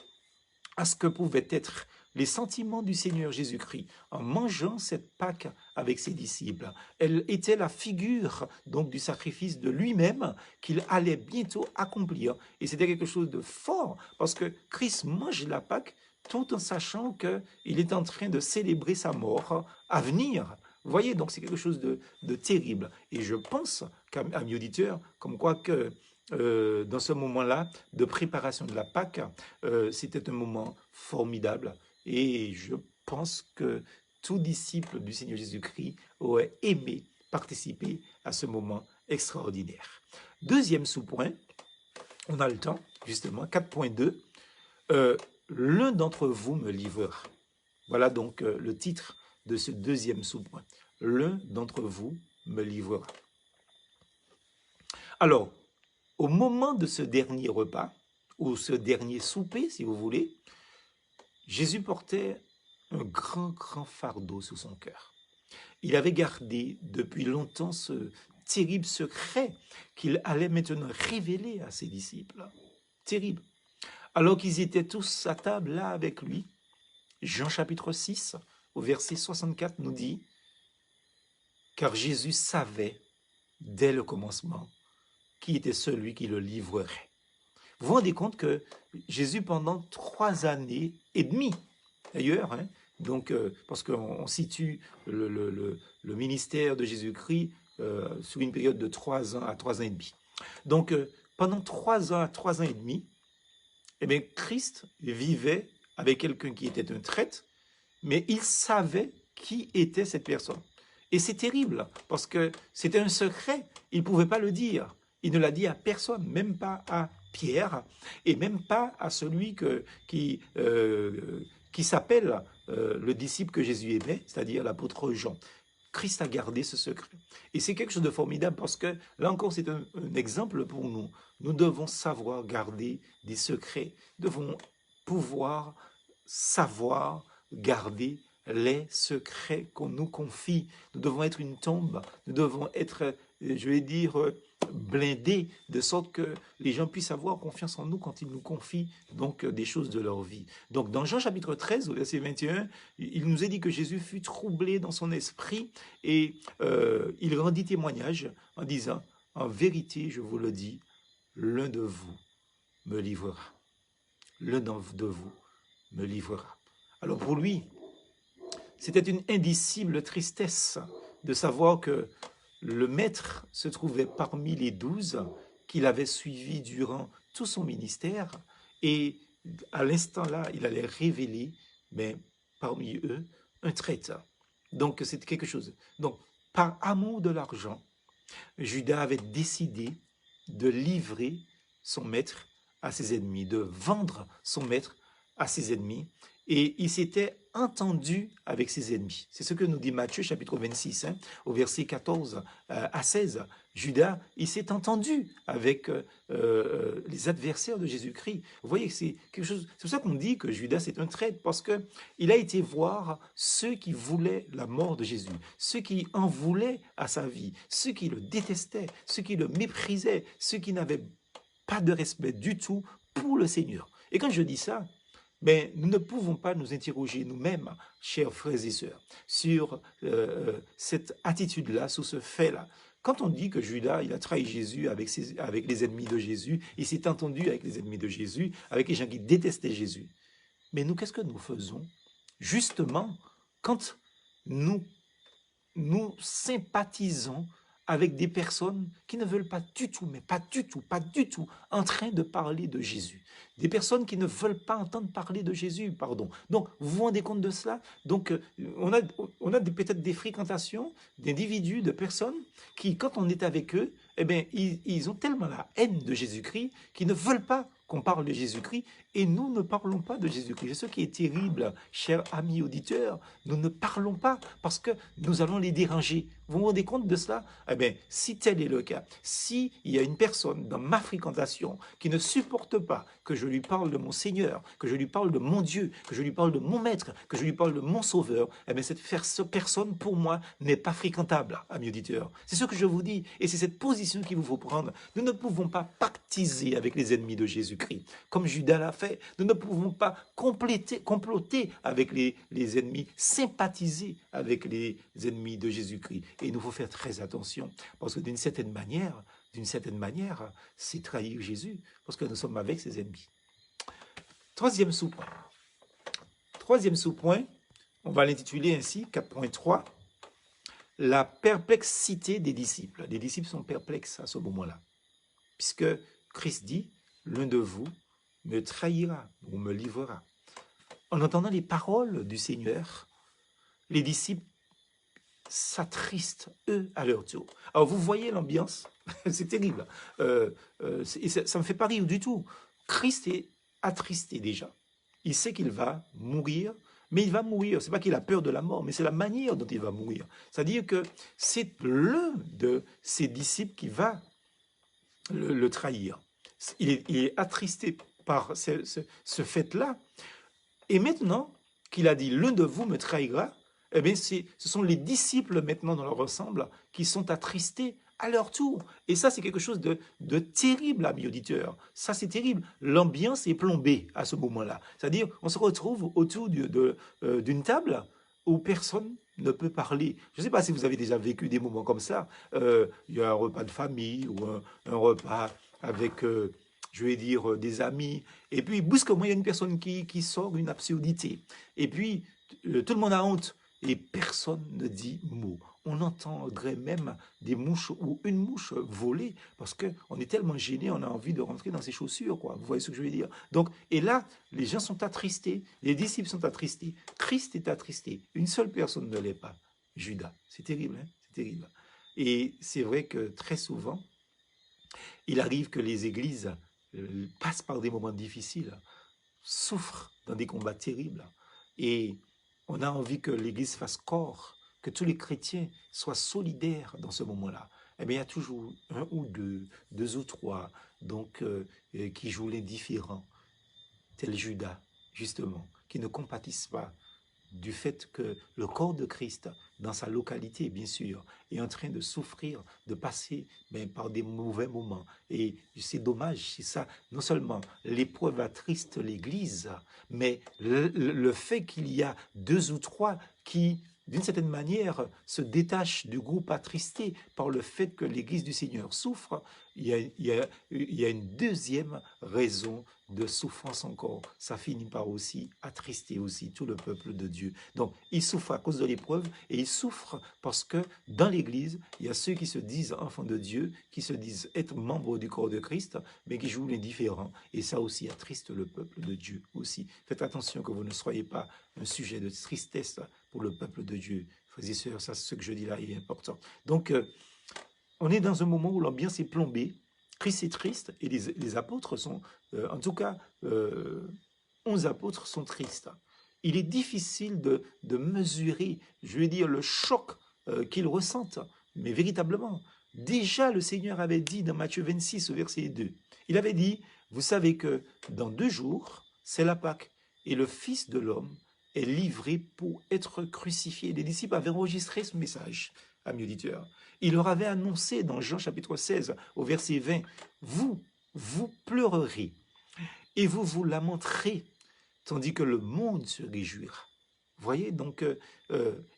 S1: à ce que pouvaient être les sentiments du Seigneur Jésus-Christ en mangeant cette Pâque avec ses disciples. Elle était la figure donc du sacrifice de lui-même qu'il allait bientôt accomplir. Et c'était quelque chose de fort parce que Christ mange la Pâque tout en sachant qu'il est en train de célébrer sa mort à venir. Vous voyez, donc c'est quelque chose de terrible. Et je pense, amis auditeurs, comme quoi que dans ce moment-là de préparation de la Pâque, c'était un moment formidable et je pense que tout disciple du Seigneur Jésus-Christ aurait aimé participer à ce moment extraordinaire. Deuxième sous-point, on a le temps, justement, 4.2, l'un d'entre vous me livrera. Voilà donc le titre de ce deuxième sous-point. L'un d'entre vous me livrera. Alors, au moment de ce dernier repas, ou ce dernier souper, si vous voulez, Jésus portait un grand, grand fardeau sur son cœur. Il avait gardé depuis longtemps ce terrible secret qu'il allait maintenant révéler à ses disciples. Terrible. Alors qu'ils étaient tous à table là avec lui, Jean chapitre 6, au verset 64 nous dit « Car Jésus savait dès le commencement qui était celui qui le livrerait. » Vous vous rendez compte que Jésus, pendant 3 années et demie, d'ailleurs, hein, donc, parce qu'on situe le ministère de Jésus-Christ sur une période de 3 ans à 3 ans et demi. Donc, pendant 3 ans à 3 ans et demi, eh bien, Christ vivait avec quelqu'un qui était un traître, mais il savait qui était cette personne. Et c'est terrible, parce que c'était un secret il ne pouvait pas le dire. Il ne l'a dit à personne, même pas à Pierre, et même pas à celui qui s'appelle le disciple que Jésus aimait, c'est-à-dire l'apôtre Jean. Christ a gardé ce secret. Et c'est quelque chose de formidable parce que, là encore, c'est un exemple pour nous. Nous devons savoir garder des secrets. Nous devons pouvoir savoir garder les secrets qu'on nous confie. Nous devons être une tombe. Nous devons être, je vais dire, blindés, de sorte que les gens puissent avoir confiance en nous quand ils nous confient donc des choses de leur vie. Donc dans Jean chapitre 13, au verset 21, il nous est dit que Jésus fut troublé dans son esprit et il rendit témoignage en disant, en vérité, je vous le dis, l'un de vous me livrera. L'un de vous me livrera. Alors pour lui, c'était une indicible tristesse de savoir que le maître se trouvait parmi les 12 qu'il avait suivis durant tout son ministère et à l'instant là, il allait révéler, mais parmi eux, un traiteur. Donc c'est quelque chose. Donc par amour de l'argent, Judas avait décidé de livrer son maître à ses ennemis, de vendre son maître à ses ennemis, et il s'était entendu avec ses ennemis. C'est ce que nous dit Matthieu chapitre 26, au verset 14 à 16. Judas, il s'est entendu avec les adversaires de Jésus-Christ. Vous voyez, c'est quelque chose. C'est pour ça qu'on dit que Judas est un traître, parce que il a été voir ceux qui voulaient la mort de Jésus, ceux qui en voulaient à sa vie, ceux qui le détestaient, ceux qui le méprisaient, ceux qui n'avaient pas de respect du tout pour le Seigneur. Et quand je dis ça, mais nous ne pouvons pas nous interroger nous-mêmes, chers frères et sœurs, sur cette attitude-là, sur ce fait-là. Quand on dit que Judas, il a trahi Jésus avec les ennemis de Jésus, il s'est entendu avec les ennemis de Jésus, avec les gens qui détestaient Jésus. Mais nous, qu'est-ce que nous faisons? Justement, quand nous sympathisons avec des personnes qui ne veulent pas du tout, mais pas du tout, en train de parler de Jésus. Des personnes qui ne veulent pas entendre parler de Jésus, pardon. Donc, vous vous rendez compte de cela? Donc, on a peut-être des fréquentations d'individus, de personnes qui, quand on est avec eux, eh bien, ils ont tellement la haine de Jésus-Christ qu'ils ne veulent pas qu'on parle de Jésus-Christ et nous ne parlons pas de Jésus-Christ. C'est ce qui est terrible, chers amis auditeurs. Nous ne parlons pas parce que nous allons les déranger. Vous vous rendez compte de cela? Eh bien, si tel est le cas, s'il y a une personne dans ma fréquentation qui ne supporte pas que je lui parle de mon Seigneur, que je lui parle de mon Dieu, que je lui parle de mon Maître, que je lui parle de mon Sauveur, eh bien, cette personne, pour moi, n'est pas fréquentable, amis auditeurs. C'est ce que je vous dis. Et c'est cette position qu'il vous faut prendre. Nous ne pouvons pas pactiser avec les ennemis de Jésus-Christ, comme Judas l'a fait. Nous ne pouvons pas comploter avec les ennemis, sympathiser avec les ennemis de Jésus-Christ. Et il nous faut faire très attention, parce que d'une certaine manière, c'est trahir Jésus, parce que nous sommes avec ses ennemis. Troisième sous-point. On va l'intituler ainsi, 4.3, la perplexité des disciples. Les disciples sont perplexes à ce moment-là, puisque Christ dit, l'un de vous me trahira ou me livrera. En entendant les paroles du Seigneur, les disciples s'attristent, eux, à leur tour. Alors, vous voyez l'ambiance, c'est terrible. Ça ne me fait pas rire du tout. Christ est attristé déjà. Il sait qu'il va mourir, mais il va mourir. Ce n'est pas qu'il a peur de la mort, mais c'est la manière dont il va mourir. C'est-à-dire que c'est l'un de ses disciples qui va le trahir. Il est attristé par ce fait-là. Et maintenant qu'il a dit, l'un de vous me trahira, eh bien, ce sont les disciples maintenant dans leur ensemble qui sont attristés à leur tour. Et ça, c'est quelque chose de terrible, amis auditeurs. Ça, c'est terrible. L'ambiance est plombée à ce moment-là. C'est-à-dire, on se retrouve autour d'une table où personne ne peut parler. Je ne sais pas si vous avez déjà vécu des moments comme ça. Il y a un repas de famille ou un repas avec, je vais dire, des amis. Et puis, brusquement, il y a une personne qui sort une absurdité. Et puis, tout le monde a honte. Et personne ne dit mot. On entendrait même des mouches ou une mouche voler parce qu'on est tellement gêné, on a envie de rentrer dans ses chaussures, quoi. Vous voyez ce que je veux dire? Donc, et là, les gens sont attristés, les disciples sont attristés, Christ est attristé. Une seule personne ne l'est pas, Judas. C'est terrible, hein? C'est terrible. Et c'est vrai que très souvent, il arrive que les églises passent par des moments difficiles, souffrent dans des combats terribles. Et on a envie que l'Église fasse corps, que tous les chrétiens soient solidaires dans ce moment-là. Eh bien, il y a toujours un ou deux ou trois, donc, qui jouent l'indifférent, tel Judas, justement, qui ne compatissent pas du fait que le corps de Christ, dans sa localité, bien sûr, est en train de souffrir, de passer par des mauvais moments. Et c'est dommage, c'est ça. Non seulement l'épreuve attriste l'Église, mais le fait qu'il y a deux ou trois qui, d'une certaine manière, se détachent du groupe attristé par le fait que l'Église du Seigneur souffre, il y a une deuxième raison de souffrance encore. Ça finit par aussi attrister aussi tout le peuple de Dieu. Donc, il souffre à cause de l'épreuve et il souffre parce que dans l'Église, il y a ceux qui se disent enfants de Dieu, qui se disent être membres du corps de Christ, mais qui jouent l'indifférent. Et ça aussi attriste le peuple de Dieu aussi. Faites attention que vous ne soyez pas un sujet de tristesse pour le peuple de Dieu. Frères et sœurs, ça, ce que je dis là est important. Donc, on est dans un moment où l'ambiance est plombée. Christ est triste et les apôtres sont, en tout cas, 11 apôtres sont tristes. Il est difficile de mesurer, je veux dire, le choc qu'ils ressentent, mais véritablement. Déjà, le Seigneur avait dit dans Matthieu 26, au verset 2, il avait dit, vous savez que dans 2 jours, c'est la Pâque, et le Fils de l'homme est livré pour être crucifié. Les disciples avaient enregistré ce message, amis auditeurs. Il leur avait annoncé dans Jean chapitre 16, au verset 20, vous pleurerez et vous vous lamenterez, tandis que le monde se réjouira. Vous voyez, donc,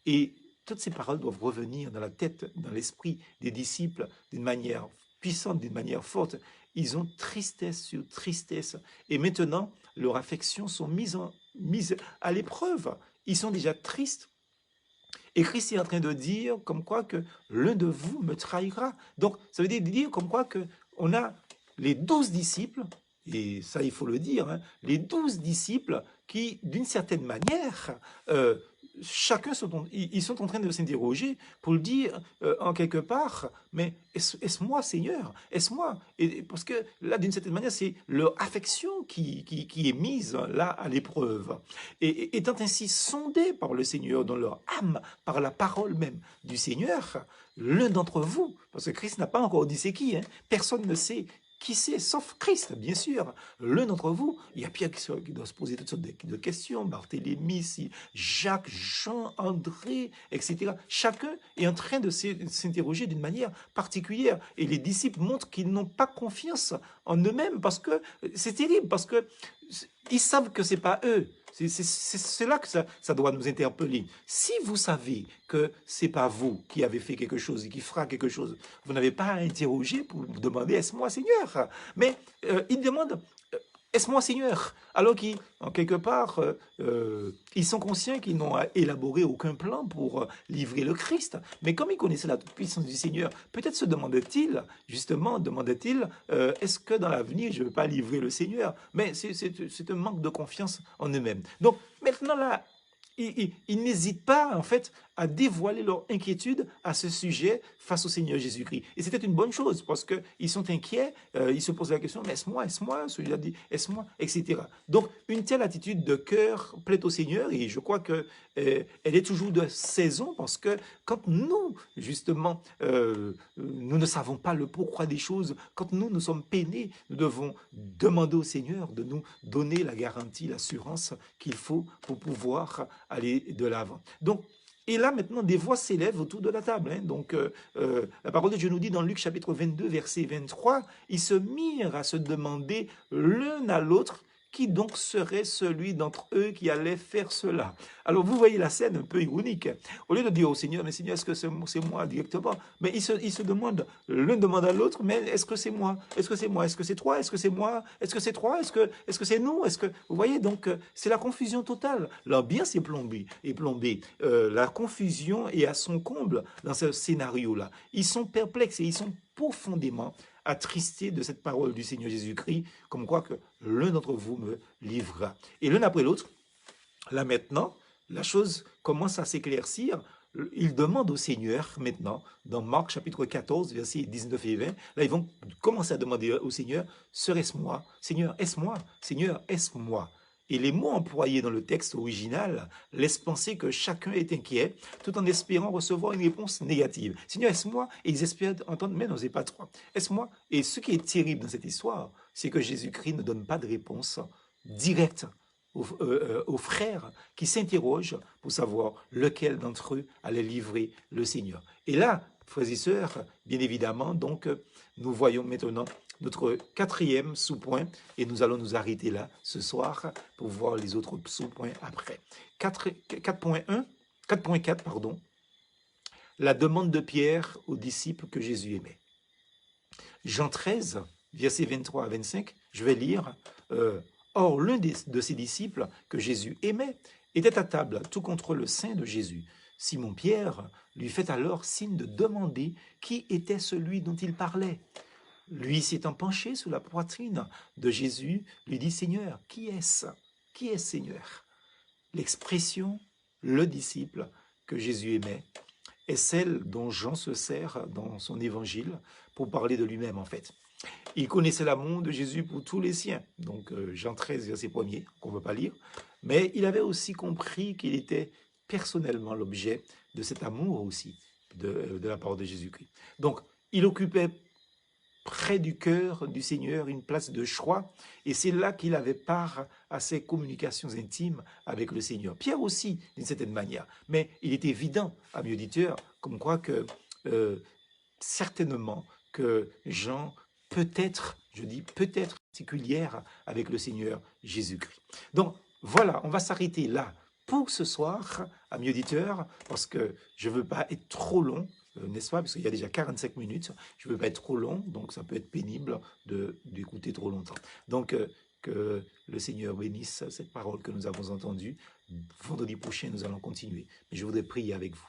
S1: et toutes ces paroles doivent revenir dans la tête, dans l'esprit des disciples d'une manière puissante, d'une manière forte. Ils ont tristesse sur tristesse. Et maintenant, leurs affections sont mises à l'épreuve. Ils sont déjà tristes. Et Christ est en train de dire comme quoi que l'un de vous me trahira. Donc, ça veut dire comme quoi que on a les 12 disciples, et ça il faut le dire, hein, les 12 disciples qui, d'une certaine manière, chacun ils sont en train de s'interroger pour le dire en quelque part, mais est-ce moi Seigneur? Est-ce moi? Et parce que là, d'une certaine manière, c'est leur affection qui est mise là à l'épreuve. Et étant ainsi sondés par le Seigneur dans leur âme, par la parole même du Seigneur, l'un d'entre vous, parce que Christ n'a pas encore dit c'est qui, hein, personne ne sait qui c'est, sauf Christ, bien sûr. L'un d'entre vous, il y a Pierre qui doit se poser toutes sortes de questions, Barthélemy, Jacques, Jean, André, etc. Chacun est en train de s'interroger d'une manière particulière. Et les disciples montrent qu'ils n'ont pas confiance en eux-mêmes parce que c'est terrible, parce que ils savent que c'est pas eux. C'est là que ça doit nous interpeller. Si vous savez que c'est pas vous qui avez fait quelque chose et qui fera quelque chose, vous n'avez pas à interroger pour demander est-ce moi Seigneur. Mais il demande est-ce moi Seigneur, alors qu'en quelque part ils sont conscients qu'ils n'ont élaboré aucun plan pour livrer le Christ. Mais comme ils connaissaient la puissance du Seigneur, peut-être se demandait-il justement, est-ce que dans l'avenir je ne vais pas livrer le Seigneur? Mais c'est un manque de confiance en eux-mêmes. Donc maintenant là, ils n'hésitent pas en fait à dévoiler leur inquiétude à ce sujet face au Seigneur Jésus-Christ. Et c'était une bonne chose parce qu'ils sont inquiets, ils se posent la question, mais est-ce moi, celui-là dit, est-ce moi, etc. Donc une telle attitude de cœur plaît au Seigneur et je crois que elle est toujours de saison parce que quand nous, justement, nous ne savons pas le pourquoi des choses, quand nous sommes peinés, nous devons demander au Seigneur de nous donner la garantie, l'assurance qu'il faut pour pouvoir aller de l'avant. Donc, et là, maintenant, des voix s'élèvent autour de la table. Hein. Donc, la parole de Dieu nous dit dans Luc chapitre 22, verset 23, ils se mirent à se demander l'un à l'autre qui donc serait celui d'entre eux qui allait faire cela. Alors, vous voyez la scène un peu ironique. Au lieu de dire au Seigneur, mais Seigneur, est-ce que c'est moi directement? Mais ils se demandent, l'un demande à l'autre, mais est-ce que c'est moi? Est-ce que c'est moi? Est-ce que c'est toi? Est-ce que c'est moi? Est-ce que c'est toi? Est-ce que c'est nous? Vous voyez, donc, c'est la confusion totale. L'ambiance est plombée. La confusion est à son comble dans ce scénario-là. Ils sont perplexes et ils sont profondément attristés de cette parole du Seigneur Jésus-Christ, comme quoi que l'un d'entre vous me livrera. Et l'un après l'autre, là maintenant, la chose commence à s'éclaircir. ils demandent au Seigneur maintenant, dans Marc chapitre 14, versets 19 et 20, là ils vont commencer à demander au Seigneur, serait-ce moi? Seigneur, est-ce moi? Seigneur, est-ce moi? Et les mots employés dans le texte original laissent penser que chacun est inquiet, tout en espérant recevoir une réponse négative. Seigneur, est-ce moi? Et ils espèrent entendre, mais non, c'est pas toi. Est-ce moi? Et ce qui est terrible dans cette histoire, c'est que Jésus-Christ ne donne pas de réponse directe aux frères qui s'interrogent pour savoir lequel d'entre eux allait livrer le Seigneur. Et là, frères et sœurs, bien évidemment, donc, nous voyons maintenant notre quatrième sous-point et nous allons nous arrêter là ce soir pour voir les autres sous-points après. 4.4, pardon, la demande de Pierre aux disciples que Jésus aimait. Jean 13, versets 23 à 25, je vais lire. Or, l'un de ses disciples que Jésus aimait était à table tout contre le sein de Jésus. Simon-Pierre lui fait alors signe de demander qui était celui dont il parlait. Lui s'étant penché sous la poitrine de Jésus, lui dit, Seigneur, qui est-ce? Qui est Seigneur? L'expression « le disciple » que Jésus aimait est celle dont Jean se sert dans son évangile pour parler de lui-même en fait. Il connaissait l'amour de Jésus pour tous les siens, donc Jean 13, verset 1er, qu'on ne peut pas lire, mais il avait aussi compris qu'il était personnellement l'objet de cet amour aussi, de la part de Jésus-Christ. Donc, il occupait près du cœur du Seigneur une place de choix, et c'est là qu'il avait part à ses communications intimes avec le Seigneur. Pierre aussi, d'une certaine manière, mais il est évident, amis auditeurs, comme quoi que certainement que Jean peut-être, je dis peut-être particulière avec le Seigneur Jésus-Christ. Donc voilà, on va s'arrêter là pour ce soir, amis auditeurs, parce que je ne veux pas être trop long, n'est-ce pas? Parce qu'il y a déjà 45 minutes, je ne veux pas être trop long, donc ça peut être pénible d'écouter trop longtemps. Donc que le Seigneur bénisse cette parole que nous avons entendue. Vendredi prochain, nous allons continuer. Mais je voudrais prier avec vous.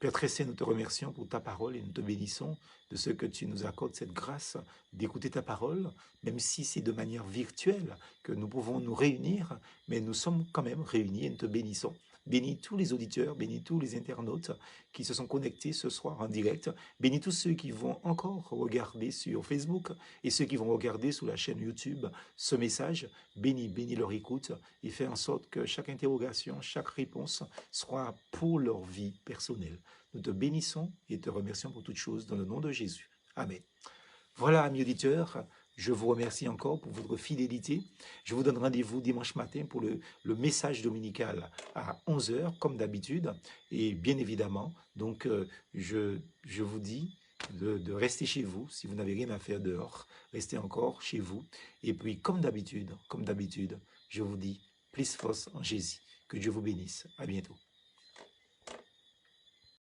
S1: Père très saint, nous te remercions pour ta parole et nous te bénissons de ce que tu nous accordes cette grâce d'écouter ta parole, même si c'est de manière virtuelle que nous pouvons nous réunir, mais nous sommes quand même réunis et nous te bénissons. Bénis tous les auditeurs, bénis tous les internautes qui se sont connectés ce soir en direct. Bénis tous ceux qui vont encore regarder sur Facebook et ceux qui vont regarder sur la chaîne YouTube ce message. Bénis leur écoute et fais en sorte que chaque interrogation, chaque réponse soit pour leur vie personnelle. Nous te bénissons et te remercions pour toutes choses dans le nom de Jésus. Amen. Voilà, amis auditeurs, je vous remercie encore pour votre fidélité. Je vous donne rendez-vous dimanche matin pour le message dominical à 11 h, comme d'habitude. Et bien évidemment, donc, je vous dis de rester chez vous. Si vous n'avez rien à faire dehors, restez encore chez vous. Et puis, comme d'habitude, je vous dis, plus force en Jésus. Que Dieu vous bénisse. À bientôt.